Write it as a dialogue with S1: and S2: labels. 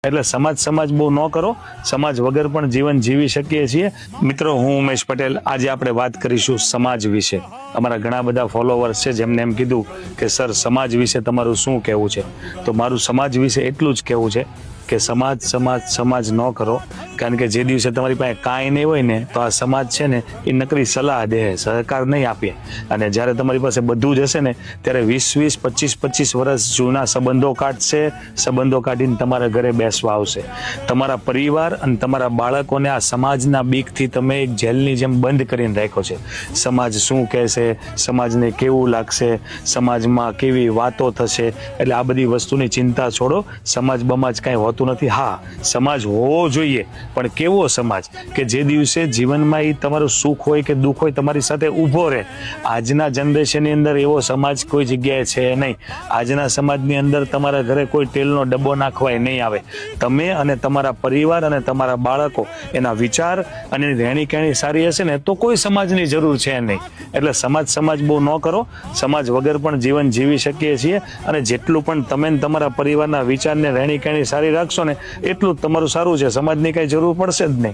S1: એટલે સમાજ બહુ ન કરો, સમાજ વગર પણ જીવન જીવી શકીએ છીએ। મિત્રો, હું ઉમેશ પટેલ। આજે આપણે વાત કરીશું સમાજ વિશે। અમારા ઘણા બધા ફોલોવર્સ છે જેમને એમ કીધું કે સર સમાજ વિશે તમારું શું કહેવું છે? તો મારું સમાજ વિશે એટલું જ કહેવું છે કે સમાજ ન કરો, કારણ કે જે દિવસે તમારી પાસે કાંઈ નહીં હોય ને તો આ સમાજ છે ને એ નકરી સલાહ દે, સહકાર નહીં આપે। અને જ્યારે તમારી પાસે બધું જ હશે ને ત્યારે 20-20, 25-25 વર્ષ જૂના સંબંધો કાઢશે, સંબંધો કાઢીને તમારા ઘરે બેસવા આવશે। તમારા પરિવાર અને તમારા બાળકોને આ સમાજના બીકથી તમે એક જેલની જેમ બંધ કરીને રાખ્યો છે। સમાજ શું કહેશે, સમાજને કેવું લાગશે, સમાજમાં કેવી વાતો થશે, એટલે આ બધી વસ્તુની ચિંતા છોડો। સમાજ બમાજ કાંઈ હોતું નથી। હા, સમાજ હોવો જોઈએ, પણ કેવો સમાજ કે જે દિવસે જીવનમાં એ તમારું સુખ હોય કે દુઃખ હોય તમારી સાથે ઊભો રહે। આજના જનરેશનની અંદર એવો સમાજ કોઈ જગ્યાએ છે નહીં। આજના સમાજની અંદર તમારા ઘરે કોઈ તેલનો ડબ્બો નાખવાય નહીં આવે। તમે અને તમારા પરિવાર અને તમારા બાળકો એના વિચાર અને રહેણી કહેણી સારી હશે ને તો કોઈ સમાજની જરૂર છે નહીં। એટલે સમાજ બહુ ન કરો, સમાજ વગર પણ જીવન જીવી શકીએ છીએ। અને જેટલું પણ તમે તમારા પરિવારના વિચારને રહેણી કહેણી સારી રાખશો ને એટલું જ તમારું સારું છે। સમાજની કઈ જરૂર પડશે જ નહીં।